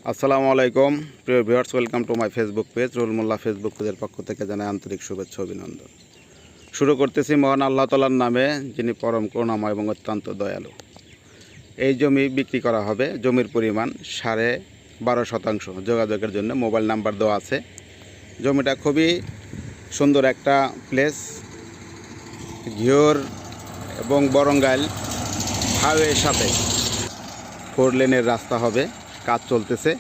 আসসালামু আলাইকুম প্রিয় viewers, welcome to my Facebook page. Ruhul Molla Facebook পেজের পক্ষ থেকে জানাই আন্তরিক শুভেচ্ছা অভিনন্দন। শুরু করতেছি মহান আল্লাহ তাআলার নামে, যিনি পরম করুণাময় এবং অত্যন্ত দয়ালু। এই জমি বিক্রি করা হবে। জমির পরিমাণ 12.5 শতাংশ। যোগাযোগের জন্য মোবাইল নাম্বার দেওয়া আছে। জমিটা খুবই সুন্দর একটা প্লেস। ঘিওর এবং বরঙ্গাইল হাইওয়ের সাথে 4 লেনের রাস্তা হবে। কাজ চলতেছে।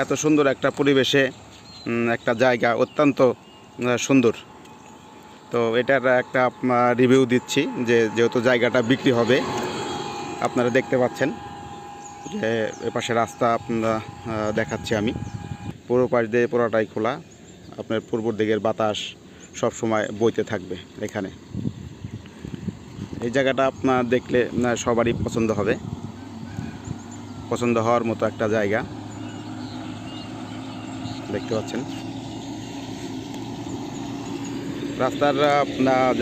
এত সুন্দর একটা পরিবেশে একটা জায়গা, অত্যন্ত সুন্দর। তো এটার একটা রিভিউ দিচ্ছি যেহেতু জায়গাটা বিক্রি হবে। আপনারা দেখতে পাচ্ছেন যে এপাশে রাস্তা আপনারা দেখাচ্ছি আমি। পুরো পাশ দিয়ে পুরোটাই খোলা। আপনার পূর্ব দিকের বাতাস সব সময় বইতে থাকবে এখানে। এই জায়গাটা আপনার দেখলে সবারই পছন্দ হবে। পছন্দ হওয়ার মতো একটা জায়গা দেখতে পাচ্ছেন। রাস্তার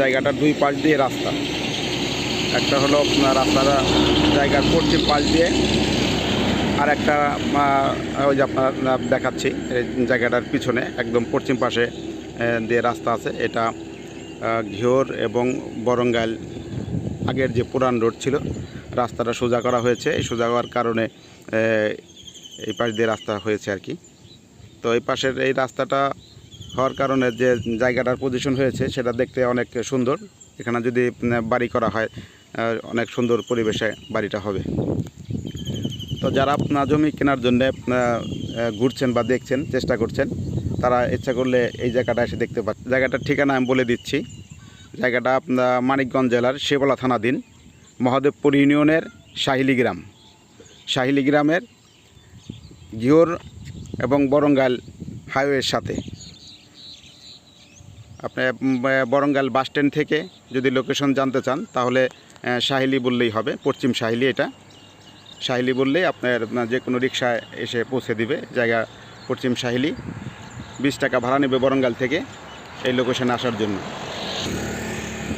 জায়গাটার দুই পাশ দিয়ে রাস্তা। একটা হলো রাস্তার জায়গার পশ্চিম পাশ দিয়ে, আর একটা ওই যে আপনার দেখাচ্ছি জায়গাটার পিছনে একদম পশ্চিম পাশে দিয়ে রাস্তা আছে। এটা ঘিওর এবং বরঙ্গাইল আগের যে পুরান রোড ছিল, রাস্তাটা সোজা করা হয়েছে। এই সোজা হওয়ার কারণে এই পাশ দিয়ে রাস্তা হয়েছে আর কি। তো এই পাশের এই রাস্তাটা হওয়ার কারণে যে জায়গাটার পজিশন হয়েছে সেটা দেখতে অনেক সুন্দর। এখানে যদি বাড়ি করা হয়, অনেক সুন্দর পরিবেশে বাড়িটা হবে। তো যারা আপনার জমি কেনার জন্য ঘুরছেন বা দেখছেন, চেষ্টা করছেন, তারা ইচ্ছা করলে এই জায়গাটা এসে দেখতে পাচ্ছেন। জায়গাটার ঠিকানা আমি বলে দিচ্ছি। জায়গাটা আপনার মানিকগঞ্জ জেলার শেবলা থানাধীন মহাদেবপুর ইউনিয়নের শাহিলি গ্রাম। শাহিলি গ্রামের ঘিওর এবং বরঙ্গাইল হাইওয়ের সাথে। আপনি বরঙ্গাইল বাস স্ট্যান্ড থেকে যদি লোকেশন জানতে চান তাহলে শাহিলি বললেই হবে। পশ্চিম শাহিলি, এটা শাহিলি বললেই আপনার যে কোনো রিক্সায় এসে পৌঁছে দিবে। জায়গা পশ্চিম শাহিলি। 20 টাকা ভাড়া নেবে বরঙ্গাইল থেকে এই লোকেশনে আসার জন্য।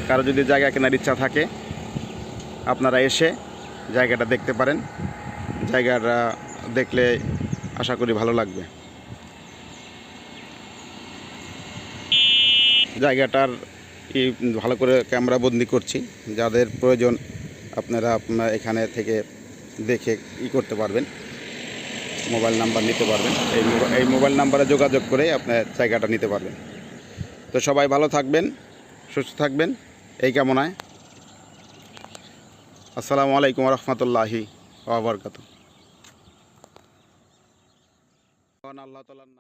কারো যদি জায়গা কেনার ইচ্ছা থাকে আপনারা এসে জায়গাটা দেখতে পারেন। জায়গাটা দেখলে আশা করি ভালো লাগবে। জায়গাটার ভালো করে ক্যামেরা বন্দি করছি। যাদের প্রয়োজন আপনারা এখানে থেকে দেখে করতে পারবেন, মোবাইল নাম্বার নিতে পারবেন। এই মোবাইল নাম্বারে যোগাযোগ করে আপনার জায়গাটা নিতে পারবেন। তো সবাই ভালো থাকবেন, সুস্থ থাকবেন এই কামনায়। আসসালামু আলাইকুম রহমতুল্লাহি ওয়া বারাকাতুহু। আল্লাহ তাআলার নামে।